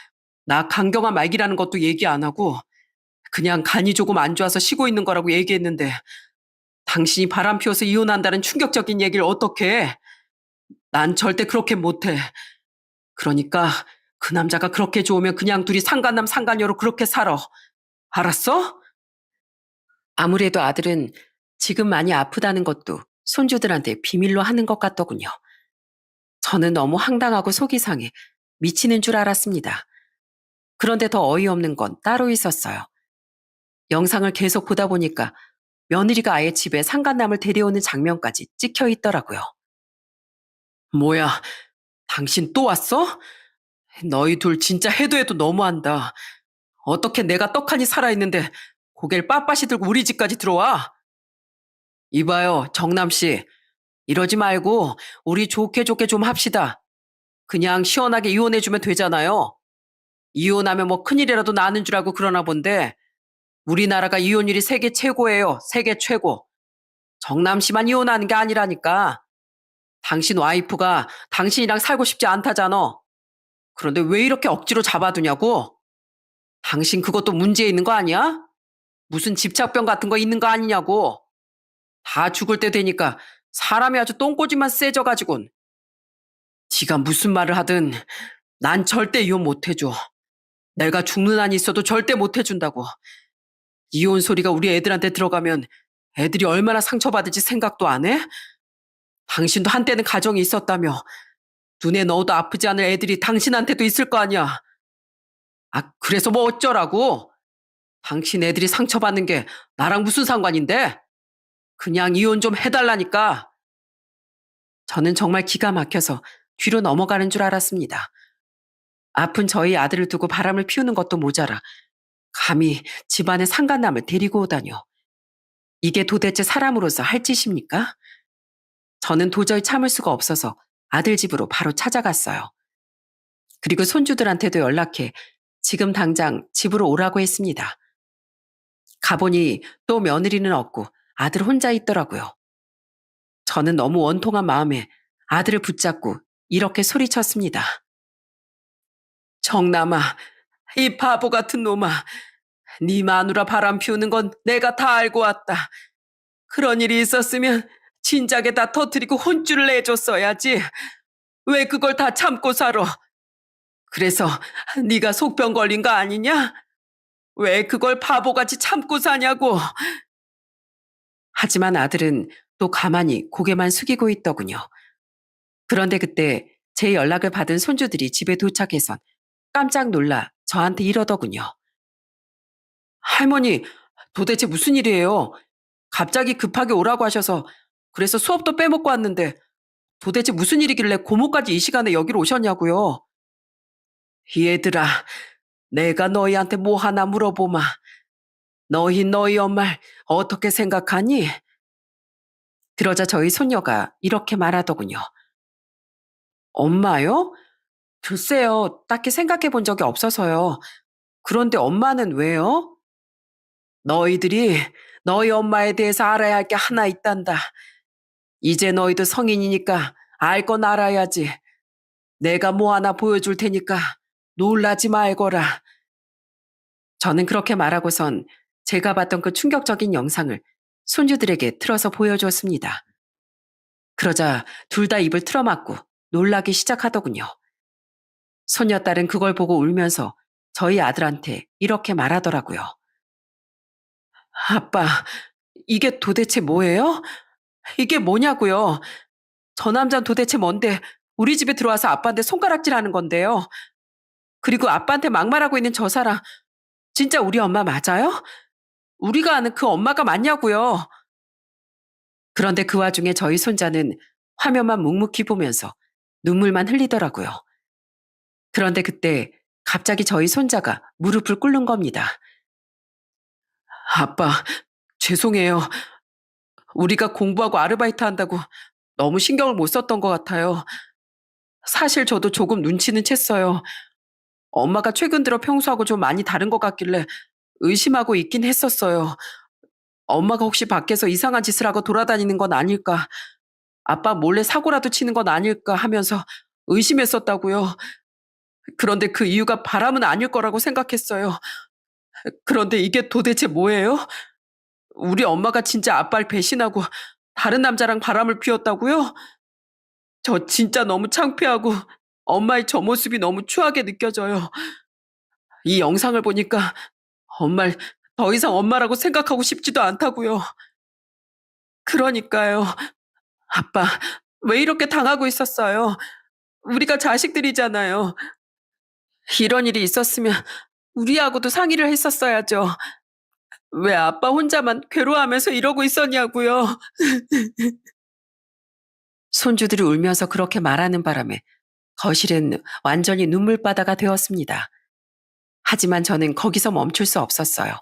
나 강경한 말기라는 것도 얘기 안 하고 그냥 간이 조금 안 좋아서 쉬고 있는 거라고 얘기했는데 당신이 바람 피워서 이혼한다는 충격적인 얘기를 어떻게 해? 난 절대 그렇게 못해. 그러니까 그 남자가 그렇게 좋으면 그냥 둘이 상간남 상간녀로 그렇게 살아. 알았어? 아무래도 아들은 지금 많이 아프다는 것도 손주들한테 비밀로 하는 것 같더군요. 저는 너무 황당하고 속이 상해 미치는 줄 알았습니다. 그런데 더 어이없는 건 따로 있었어요. 영상을 계속 보다 보니까 며느리가 아예 집에 상간남을 데려오는 장면까지 찍혀 있더라고요. 뭐야, 당신 또 왔어? 너희 둘 진짜 해도 해도 너무한다. 어떻게 내가 떡하니 살아있는데 고개를 빳빳이 들고 우리 집까지 들어와? 이봐요, 정남 씨. 이러지 말고 우리 좋게 좋게 좀 합시다. 그냥 시원하게 이혼해주면 되잖아요. 이혼하면 뭐 큰일이라도 나는 줄 알고 그러나 본데 우리나라가 이혼율이 세계 최고예요. 세계 최고. 정남 씨만 이혼하는 게 아니라니까. 당신 와이프가 당신이랑 살고 싶지 않다잖아. 그런데 왜 이렇게 억지로 잡아두냐고? 당신 그것도 문제 있는 거 아니야? 무슨 집착병 같은 거 있는 거 아니냐고. 다 죽을 때 되니까 사람이 아주 똥꼬집만 세져가지곤. 지가 무슨 말을 하든 난 절대 이혼 못 해줘. 내가 죽는 한이 있어도 절대 못 해준다고. 이혼 소리가 우리 애들한테 들어가면 애들이 얼마나 상처받을지 생각도 안 해? 당신도 한때는 가정이 있었다며. 눈에 넣어도 아프지 않을 애들이 당신한테도 있을 거 아니야. 아, 그래서 뭐 어쩌라고? 당신 애들이 상처받는 게 나랑 무슨 상관인데? 그냥 이혼 좀 해달라니까. 저는 정말 기가 막혀서 뒤로 넘어가는 줄 알았습니다. 아픈 저희 아들을 두고 바람을 피우는 것도 모자라 감히 집안의 상간남을 데리고 오다뇨. 이게 도대체 사람으로서 할 짓입니까? 저는 도저히 참을 수가 없어서 아들 집으로 바로 찾아갔어요. 그리고 손주들한테도 연락해 지금 당장 집으로 오라고 했습니다. 가보니 또 며느리는 없고 아들 혼자 있더라고요. 저는 너무 원통한 마음에 아들을 붙잡고 이렇게 소리쳤습니다. 정남아, 이 바보 같은 놈아. 네 마누라 바람 피우는 건 내가 다 알고 왔다. 그런 일이 있었으면 진작에 다 터뜨리고 혼쭐을 내줬어야지. 왜 그걸 다 참고 살아? 그래서 네가 속병 걸린 거 아니냐? 왜 그걸 바보같이 참고 사냐고. 하지만 아들은 또 가만히 고개만 숙이고 있더군요. 그런데 그때 제 연락을 받은 손주들이 집에 도착해선 깜짝 놀라 저한테 이러더군요. 할머니, 도대체 무슨 일이에요? 갑자기 급하게 오라고 하셔서 그래서 수업도 빼먹고 왔는데 도대체 무슨 일이길래 고모까지 이 시간에 여기로 오셨냐고요? 얘들아, 내가 너희한테 뭐 하나 물어보마. 너희 엄마를 어떻게 생각하니? 그러자 저희 손녀가 이렇게 말하더군요. 엄마요? 글쎄요, 딱히 생각해 본 적이 없어서요. 그런데 엄마는 왜요? 너희들이 너희 엄마에 대해서 알아야 할 게 하나 있단다. 이제 너희도 성인이니까 알 건 알아야지. 내가 뭐 하나 보여줄 테니까 놀라지 말거라. 저는 그렇게 말하고선 제가 봤던 그 충격적인 영상을 손주들에게 틀어서 보여주었습니다. 그러자 둘 다 입을 틀어막고 놀라기 시작하더군요. 손녀딸은 그걸 보고 울면서 저희 아들한테 이렇게 말하더라고요. 아빠, 이게 도대체 뭐예요? 이게 뭐냐고요? 저 남자는 도대체 뭔데 우리 집에 들어와서 아빠한테 손가락질하는 건데요. 그리고 아빠한테 막말하고 있는 저 사람 진짜 우리 엄마 맞아요? 우리가 아는 그 엄마가 맞냐고요. 그런데 그 와중에 저희 손자는 화면만 묵묵히 보면서 눈물만 흘리더라고요. 그런데 그때 갑자기 저희 손자가 무릎을 꿇는 겁니다. 아빠, 죄송해요. 우리가 공부하고 아르바이트 한다고 너무 신경을 못 썼던 것 같아요. 사실 저도 조금 눈치는 챘어요. 엄마가 최근 들어 평소하고 좀 많이 다른 것 같길래 의심하고 있긴 했었어요. 엄마가 혹시 밖에서 이상한 짓을 하고 돌아다니는 건 아닐까, 아빠 몰래 사고라도 치는 건 아닐까 하면서 의심했었다고요. 그런데 그 이유가 바람은 아닐 거라고 생각했어요. 그런데 이게 도대체 뭐예요? 우리 엄마가 진짜 아빠를 배신하고 다른 남자랑 바람을 피웠다고요? 저 진짜 너무 창피하고 엄마의 저 모습이 너무 추하게 느껴져요. 이 영상을 보니까 엄마를 더 이상 엄마라고 생각하고 싶지도 않다고요. 그러니까요. 아빠, 왜 이렇게 당하고 있었어요? 우리가 자식들이잖아요. 이런 일이 있었으면 우리하고도 상의를 했었어야죠. 왜 아빠 혼자만 괴로워하면서 이러고 있었냐고요. 손주들이 울면서 그렇게 말하는 바람에 거실은 완전히 눈물바다가 되었습니다. 하지만 저는 거기서 멈출 수 없었어요.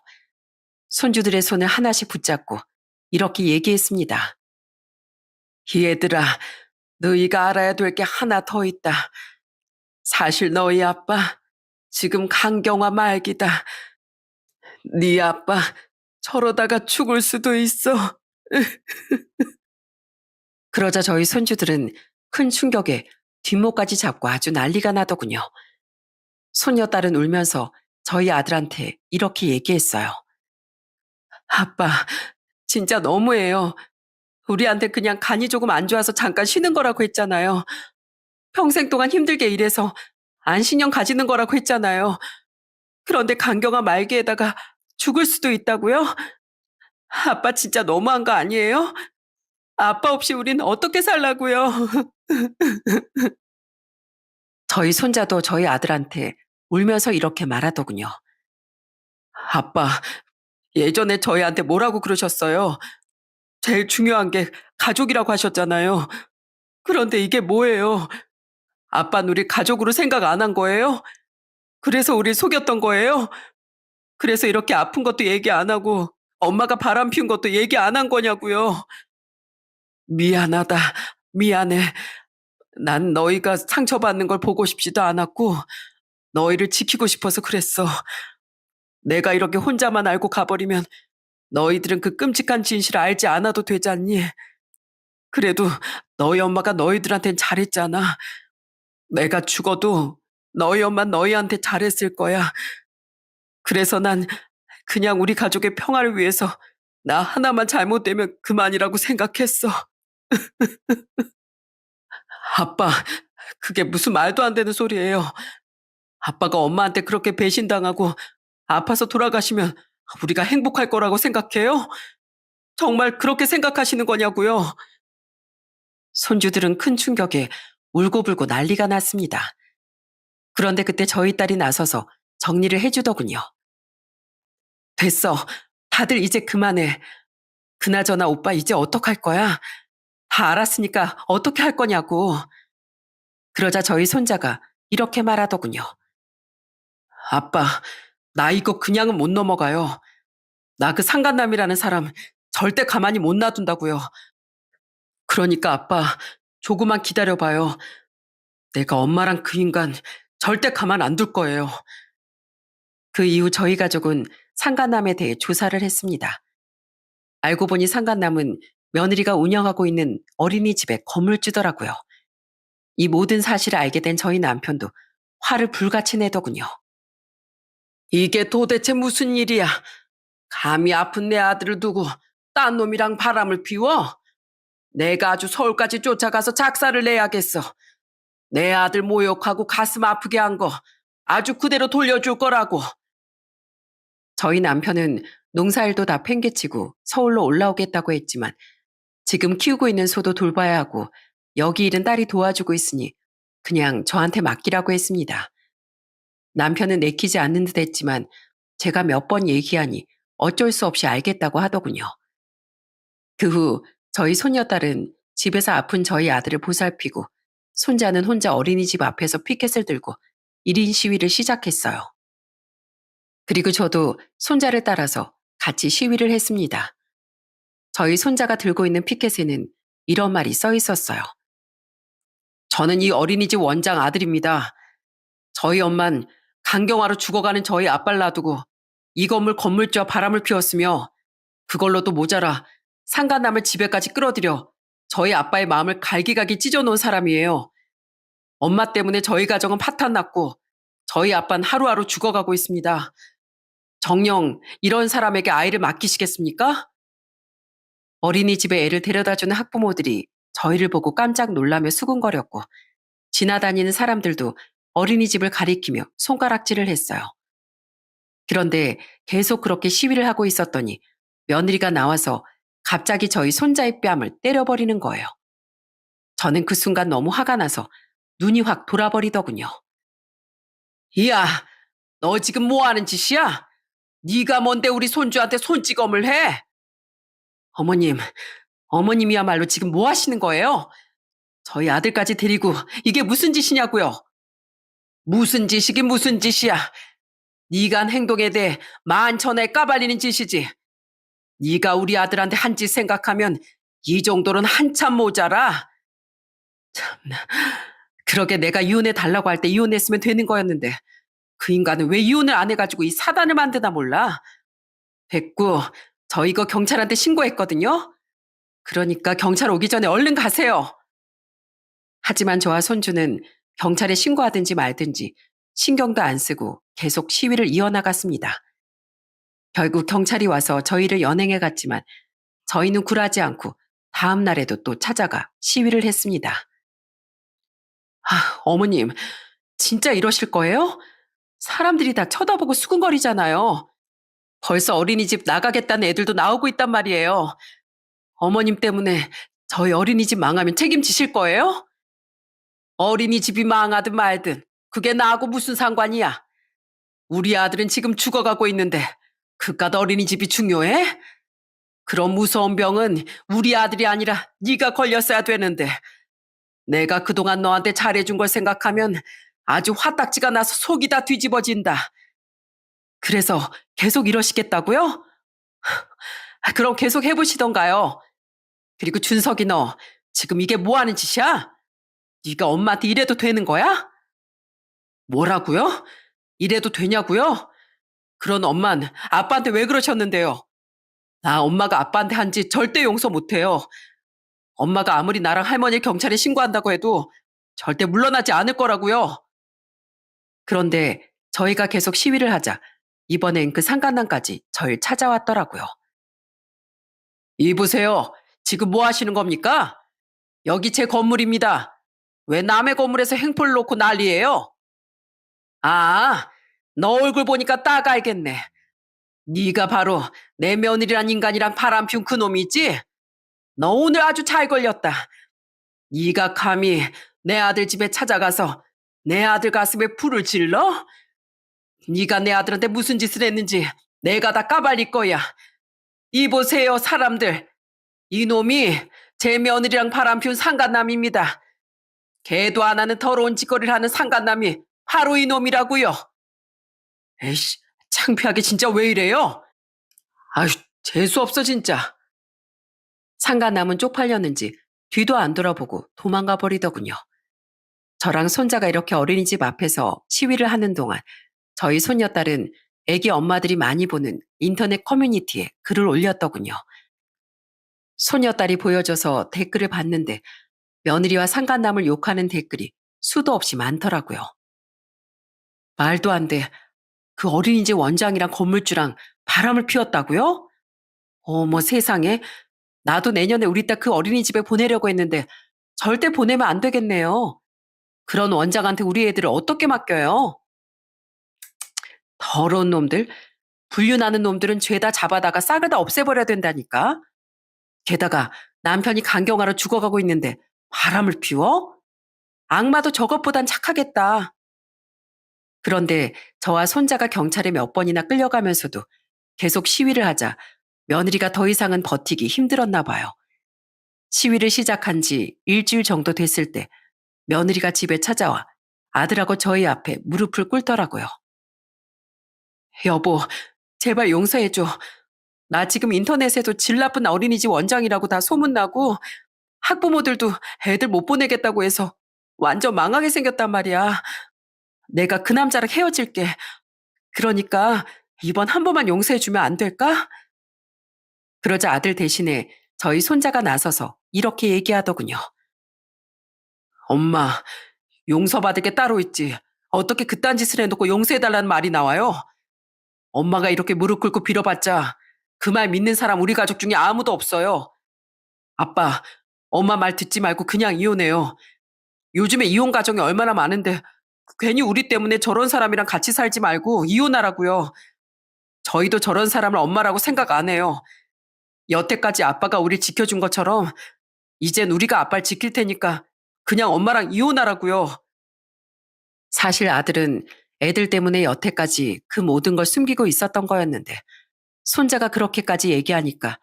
손주들의 손을 하나씩 붙잡고 이렇게 얘기했습니다. 얘들아, 너희가 알아야 될 게 하나 더 있다. 사실 너희 아빠 지금 강경화 말기다. 네 아빠 저러다가 죽을 수도 있어. 그러자 저희 손주들은 큰 충격에 뒷목까지 잡고 아주 난리가 나더군요. 손녀딸은 울면서 저희 아들한테 이렇게 얘기했어요. 아빠, 진짜 너무해요. 우리한테 그냥 간이 조금 안 좋아서 잠깐 쉬는 거라고 했잖아요. 평생 동안 힘들게 일해서 안신령 가지는 거라고 했잖아요. 그런데 간경화 말기에다가 죽을 수도 있다고요? 아빠 진짜 너무한 거 아니에요? 아빠 없이 우린 어떻게 살라고요? 저희 손자도 저희 아들한테 울면서 이렇게 말하더군요. 아빠, 예전에 저희한테 뭐라고 그러셨어요? 제일 중요한 게 가족이라고 하셨잖아요. 그런데 이게 뭐예요? 아빠는 우리 가족으로 생각 안 한 거예요? 그래서 우리 속였던 거예요? 그래서 이렇게 아픈 것도 얘기 안 하고 엄마가 바람 피운 것도 얘기 안 한 거냐고요. 미안하다. 미안해. 난 너희가 상처받는 걸 보고 싶지도 않았고 너희를 지키고 싶어서 그랬어. 내가 이렇게 혼자만 알고 가버리면 너희들은 그 끔찍한 진실을 알지 않아도 되잖니. 그래도 너희 엄마가 너희들한텐 잘했잖아. 내가 죽어도 너희 엄마 너희한테 잘했을 거야. 그래서 난 그냥 우리 가족의 평화를 위해서 나 하나만 잘못되면 그만이라고 생각했어. 아빠, 그게 무슨 말도 안 되는 소리예요. 아빠가 엄마한테 그렇게 배신당하고 아파서 돌아가시면 우리가 행복할 거라고 생각해요? 정말 그렇게 생각하시는 거냐고요? 손주들은 큰 충격에 울고불고 난리가 났습니다. 그런데 그때 저희 딸이 나서서 정리를 해주더군요. 됐어. 다들 이제 그만해. 그나저나 오빠 이제 어떡할 거야? 다 알았으니까 어떻게 할 거냐고. 그러자 저희 손자가 이렇게 말하더군요. 아빠, 나 이거 그냥은 못 넘어가요. 나 그 상간남이라는 사람 절대 가만히 못 놔둔다고요. 그러니까 아빠, 조금만 기다려봐요. 내가 엄마랑 그 인간 절대 가만 안 둘 거예요. 그 이후 저희 가족은 상간남에 대해 조사를 했습니다. 알고 보니 상간남은 며느리가 운영하고 있는 어린이집의 건물주더라고요. 이 모든 사실을 알게 된 저희 남편도 화를 불같이 내더군요. 이게 도대체 무슨 일이야? 감히 아픈 내 아들을 두고 딴 놈이랑 바람을 피워? 내가 아주 서울까지 쫓아가서 작사를 내야겠어. 내 아들 모욕하고 가슴 아프게 한 거 아주 그대로 돌려줄 거라고. 저희 남편은 농사일도 다 팽개치고 서울로 올라오겠다고 했지만 지금 키우고 있는 소도 돌봐야 하고 여기 일은 딸이 도와주고 있으니 그냥 저한테 맡기라고 했습니다. 남편은 내키지 않는 듯 했지만 제가 몇 번 얘기하니 어쩔 수 없이 알겠다고 하더군요. 그 후 저희 손녀딸은 집에서 아픈 저희 아들을 보살피고 손자는 혼자 어린이집 앞에서 피켓을 들고 1인 시위를 시작했어요. 그리고 저도 손자를 따라서 같이 시위를 했습니다. 저희 손자가 들고 있는 피켓에는 이런 말이 써 있었어요. 저는 이 어린이집 원장 아들입니다. 저희 엄만 강경화로 죽어가는 저희 아빠를 놔두고 이 건물 건물주와 바람을 피웠으며 그걸로도 모자라 상간남을 집에까지 끌어들여 저희 아빠의 마음을 갈기갈기 찢어놓은 사람이에요. 엄마 때문에 저희 가정은 파탄났고 저희 아빠는 하루하루 죽어가고 있습니다. 정녕 이런 사람에게 아이를 맡기시겠습니까? 어린이집에 애를 데려다주는 학부모들이 저희를 보고 깜짝 놀라며 수군거렸고 지나다니는 사람들도 어린이집을 가리키며 손가락질을 했어요. 그런데 계속 그렇게 시위를 하고 있었더니 며느리가 나와서 갑자기 저희 손자의 뺨을 때려버리는 거예요. 저는 그 순간 너무 화가 나서 눈이 확 돌아버리더군요. 이야, 너 지금 뭐 하는 짓이야? 네가 뭔데 우리 손주한테 손찌검을 해? 어머님, 어머님이야말로 지금 뭐 하시는 거예요? 저희 아들까지 데리고 이게 무슨 짓이냐고요? 무슨 짓이긴 무슨 짓이야. 네가 한 행동에 대해 만천하에 까발리는 짓이지. 네가 우리 아들한테 한 짓 생각하면 이 정도는 한참 모자라. 참나, 그러게 내가 이혼해 달라고 할 때 이혼했으면 되는 거였는데 그 인간은 왜 이혼을 안 해가지고 이 사단을 만드나 몰라. 됐고, 저 이거 경찰한테 신고했거든요. 그러니까 경찰 오기 전에 얼른 가세요. 하지만 저와 손주는 경찰에 신고하든지 말든지 신경도 안 쓰고 계속 시위를 이어나갔습니다. 결국 경찰이 와서 저희를 연행해 갔지만 저희는 굴하지 않고 다음 날에도 또 찾아가 시위를 했습니다. 어머님, 진짜 이러실 거예요? 사람들이 다 쳐다보고 수군거리잖아요. 벌써 어린이집 나가겠다는 애들도 나오고 있단 말이에요. 어머님 때문에 저희 어린이집 망하면 책임지실 거예요? 어린이집이 망하든 말든 그게 나하고 무슨 상관이야. 우리 아들은 지금 죽어가고 있는데 그깟 어린이집이 중요해? 그런 무서운 병은 우리 아들이 아니라 네가 걸렸어야 되는데 내가 그동안 너한테 잘해준 걸 생각하면 아주 화딱지가 나서 속이 다 뒤집어진다. 그래서 계속 이러시겠다고요? 그럼 계속 해보시던가요. 그리고 준석이 너 지금 이게 뭐 하는 짓이야? 네가 엄마한테 이래도 되는 거야? 뭐라고요? 이래도 되냐고요? 그런 엄만 아빠한테 왜 그러셨는데요? 나 엄마가 아빠한테 한 짓 절대 용서 못해요. 엄마가 아무리 나랑 할머니 경찰에 신고한다고 해도 절대 물러나지 않을 거라고요. 그런데 저희가 계속 시위를 하자 이번엔 그 상간남까지 저를 찾아왔더라고요. 이보세요. 지금 뭐 하시는 겁니까? 여기 제 건물입니다. 왜 남의 건물에서 행포를 놓고 난리예요? 아, 너 얼굴 보니까 딱 알겠네. 네가 바로 내 며느리란 인간이랑 바람 피운 그 놈이지? 너 오늘 아주 잘 걸렸다. 네가 감히 내 아들 집에 찾아가서 내 아들 가슴에 불을 질러? 네가 내 아들한테 무슨 짓을 했는지 내가 다 까발릴 거야. 이보세요, 사람들. 이놈이 제 며느리랑 바람 피운 상간남입니다. 개도 안 하는 더러운 짓거리를 하는 상간남이 바로 이놈이라고요. 에이씨, 창피하게 진짜 왜 이래요? 아휴, 재수없어 진짜. 상간남은 쪽팔렸는지 뒤도 안 돌아보고 도망가 버리더군요. 저랑 손자가 이렇게 어린이집 앞에서 시위를 하는 동안 저희 손녀딸은 애기 엄마들이 많이 보는 인터넷 커뮤니티에 글을 올렸더군요. 손녀딸이 보여줘서 댓글을 봤는데 며느리와 상간남을 욕하는 댓글이 수도 없이 많더라고요. 말도 안 돼. 그 어린이집 원장이랑 건물주랑 바람을 피웠다고요? 어머 세상에. 나도 내년에 우리 딸 그 어린이집에 보내려고 했는데 절대 보내면 안 되겠네요. 그런 원장한테 우리 애들을 어떻게 맡겨요? 더러운 놈들. 불륜하는 놈들은 죄다 잡아다가 싹을 다 없애버려야 된다니까. 게다가 남편이 간경화로 죽어가고 있는데 바람을 피워? 악마도 저것보단 착하겠다. 그런데 저와 손자가 경찰에 몇 번이나 끌려가면서도 계속 시위를 하자 며느리가 더 이상은 버티기 힘들었나 봐요. 시위를 시작한 지 일주일 정도 됐을 때 며느리가 집에 찾아와 아들하고 저희 앞에 무릎을 꿇더라고요. 여보, 제발 용서해줘. 나 지금 인터넷에도 질 나쁜 어린이집 원장이라고 다 소문나고 학부모들도 애들 못 보내겠다고 해서 완전 망하게 생겼단 말이야. 내가 그 남자랑 헤어질게. 그러니까 이번 한 번만 용서해주면 안 될까? 그러자 아들 대신에 저희 손자가 나서서 이렇게 얘기하더군요. 엄마, 용서받을 게 따로 있지. 어떻게 그딴 짓을 해놓고 용서해달라는 말이 나와요? 엄마가 이렇게 무릎 꿇고 빌어봤자 그 말 믿는 사람 우리 가족 중에 아무도 없어요. 아빠, 엄마 말 듣지 말고 그냥 이혼해요. 요즘에 이혼 가정이 얼마나 많은데 괜히 우리 때문에 저런 사람이랑 같이 살지 말고 이혼하라고요. 저희도 저런 사람을 엄마라고 생각 안 해요. 여태까지 아빠가 우리 지켜준 것처럼 이젠 우리가 아빠를 지킬 테니까 그냥 엄마랑 이혼하라고요. 사실 아들은 애들 때문에 여태까지 그 모든 걸 숨기고 있었던 거였는데 손자가 그렇게까지 얘기하니까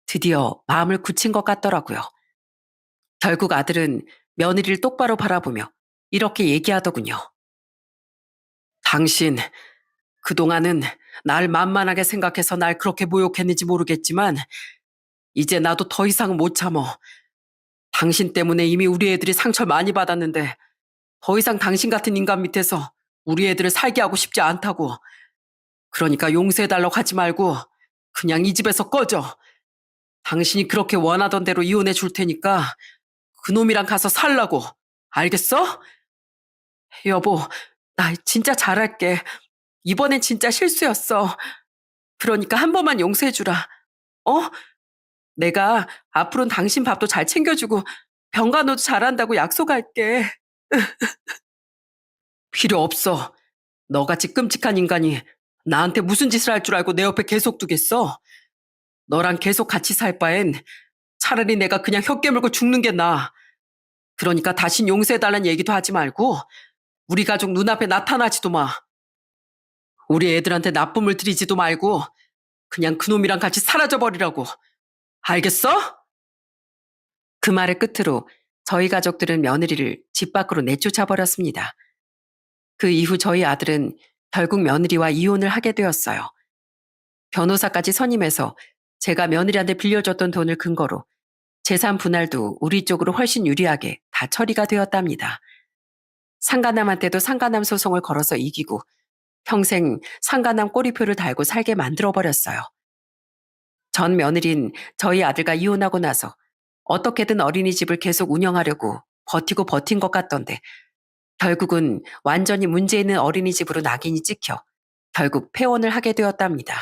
드디어 마음을 굳힌 것 같더라고요. 결국 아들은 며느리를 똑바로 바라보며 이렇게 얘기하더군요. 당신, 그동안은 날 만만하게 생각해서 날 그렇게 모욕했는지 모르겠지만 이제 나도 더 이상 못 참어. 당신 때문에 이미 우리 애들이 상처 많이 받았는데 더 이상 당신 같은 인간 밑에서 우리 애들을 살게 하고 싶지 않다고. 그러니까 용서해달라고 하지 말고 그냥 이 집에서 꺼져. 당신이 그렇게 원하던 대로 이혼해 줄 테니까 그놈이랑 가서 살라고. 알겠어? 여보, 나 진짜 잘할게. 이번엔 진짜 실수였어. 그러니까 한 번만 용서해주라. 어? 내가 앞으로는 당신 밥도 잘 챙겨주고 병간호도 잘한다고 약속할게. 필요 없어. 너같이 끔찍한 인간이 나한테 무슨 짓을 할 줄 알고 내 옆에 계속 두겠어? 너랑 계속 같이 살 바엔 차라리 내가 그냥 혀 깨물고 죽는 게 나아. 그러니까 다신 용서해달라는 얘기도 하지 말고 우리 가족 눈앞에 나타나지도 마. 우리 애들한테 나쁨을 들이지도 말고 그냥 그놈이랑 같이 사라져버리라고. 알겠어? 그 말을 끝으로 저희 가족들은 며느리를 집 밖으로 내쫓아버렸습니다. 그 이후 저희 아들은 결국 며느리와 이혼을 하게 되었어요. 변호사까지 선임해서 제가 며느리한테 빌려줬던 돈을 근거로 재산 분할도 우리 쪽으로 훨씬 유리하게 다 처리가 되었답니다. 상간남한테도 상간남 소송을 걸어서 이기고 평생 상간남 꼬리표를 달고 살게 만들어버렸어요. 전 며느린 저희 아들과 이혼하고 나서 어떻게든 어린이집을 계속 운영하려고 버티고 버틴 것 같던데 결국은 완전히 문제 있는 어린이집으로 낙인이 찍혀 결국 폐원을 하게 되었답니다.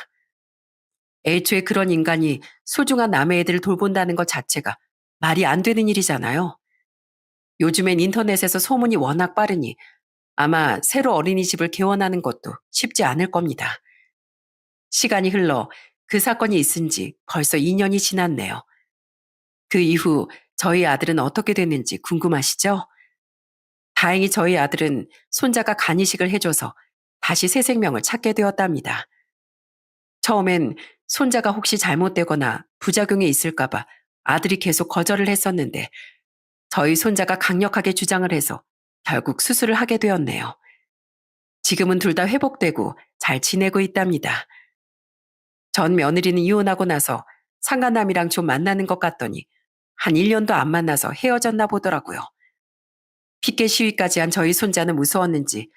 애초에 그런 인간이 소중한 남의 애들을 돌본다는 것 자체가 말이 안 되는 일이잖아요. 요즘엔 인터넷에서 소문이 워낙 빠르니 아마 새로 어린이집을 개원하는 것도 쉽지 않을 겁니다. 시간이 흘러 그 사건이 있은 지 벌써 2년이 지났네요. 그 이후 저희 아들은 어떻게 됐는지 궁금하시죠? 다행히 저희 아들은 손자가 간이식을 해줘서 다시 새 생명을 찾게 되었답니다. 처음엔 손자가 혹시 잘못되거나 부작용이 있을까봐 아들이 계속 거절을 했었는데 저희 손자가 강력하게 주장을 해서 결국 수술을 하게 되었네요. 지금은 둘 다 회복되고 잘 지내고 있답니다. 전 며느리는 이혼하고 나서 상간남이랑 좀 만나는 것 같더니 한 1년도 안 만나서 헤어졌나 보더라고요. 피켓 시위까지 한 저희 손자는 무서웠는지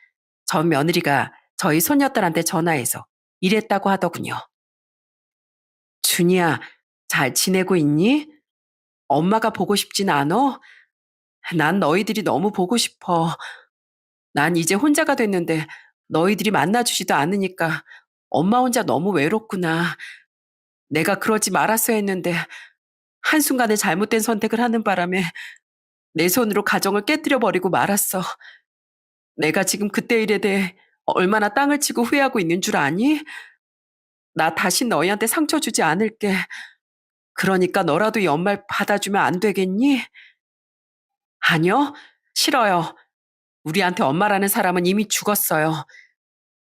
전 며느리가 저희 손녀딸한테 전화해서 이랬다고 하더군요. 준이야, 잘 지내고 있니? 엄마가 보고 싶진 않어? 난 너희들이 너무 보고 싶어. 난 이제 혼자가 됐는데 너희들이 만나주지도 않으니까 엄마 혼자 너무 외롭구나. 내가 그러지 말았어야 했는데 한순간에 잘못된 선택을 하는 바람에 내 손으로 가정을 깨뜨려 버리고 말았어. 내가 지금 그때 일에 대해 얼마나 땅을 치고 후회하고 있는 줄 아니? 나 다시 너희한테 상처 주지 않을게. 그러니까 너라도 이 엄마를 받아주면 안 되겠니? 아니요, 싫어요. 우리한테 엄마라는 사람은 이미 죽었어요.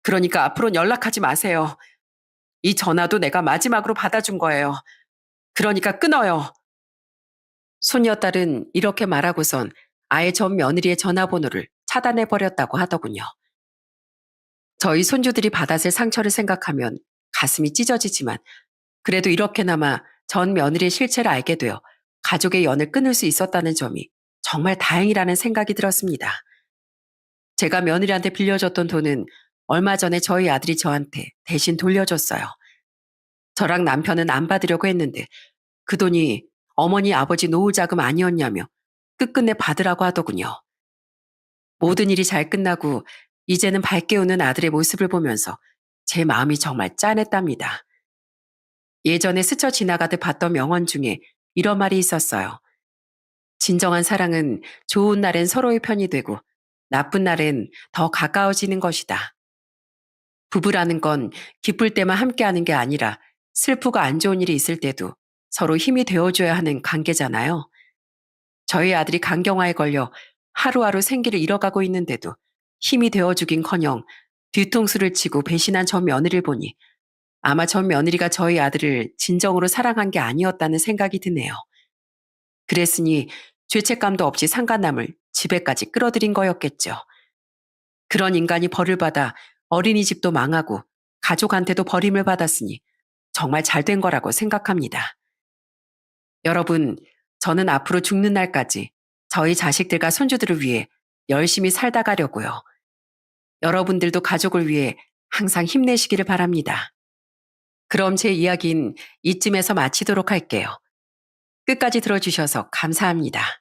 그러니까 앞으로는 연락하지 마세요. 이 전화도 내가 마지막으로 받아준 거예요. 그러니까 끊어요. 손녀딸은 이렇게 말하고선 아예 전 며느리의 전화번호를 차단해버렸다고 하더군요. 저희 손주들이 받았을 상처를 생각하면 가슴이 찢어지지만 그래도 이렇게나마 전 며느리의 실체를 알게 되어 가족의 연을 끊을 수 있었다는 점이 정말 다행이라는 생각이 들었습니다. 제가 며느리한테 빌려줬던 돈은 얼마 전에 저희 아들이 저한테 대신 돌려줬어요. 저랑 남편은 안 받으려고 했는데 그 돈이 어머니 아버지 노후 자금 아니었냐며 끝끝내 받으라고 하더군요. 모든 일이 잘 끝나고 이제는 밝게 웃는 아들의 모습을 보면서 제 마음이 정말 짠했답니다. 예전에 스쳐 지나가듯 봤던 명언 중에 이런 말이 있었어요. 진정한 사랑은 좋은 날엔 서로의 편이 되고 나쁜 날엔 더 가까워지는 것이다. 부부라는 건 기쁠 때만 함께하는 게 아니라 슬프고 안 좋은 일이 있을 때도 서로 힘이 되어줘야 하는 관계잖아요. 저희 아들이 간경화에 걸려 하루하루 생기를 잃어가고 있는데도 힘이 되어주긴커녕 뒤통수를 치고 배신한 전 며느리를 보니 아마 전 며느리가 저희 아들을 진정으로 사랑한 게 아니었다는 생각이 드네요. 그랬으니 죄책감도 없이 상간남을 집에까지 끌어들인 거였겠죠. 그런 인간이 벌을 받아 어린이집도 망하고 가족한테도 버림을 받았으니 정말 잘된 거라고 생각합니다. 여러분, 저는 앞으로 죽는 날까지 저희 자식들과 손주들을 위해 열심히 살다 가려고요. 여러분들도 가족을 위해 항상 힘내시기를 바랍니다. 그럼 제 이야기는 이쯤에서 마치도록 할게요. 끝까지 들어주셔서 감사합니다.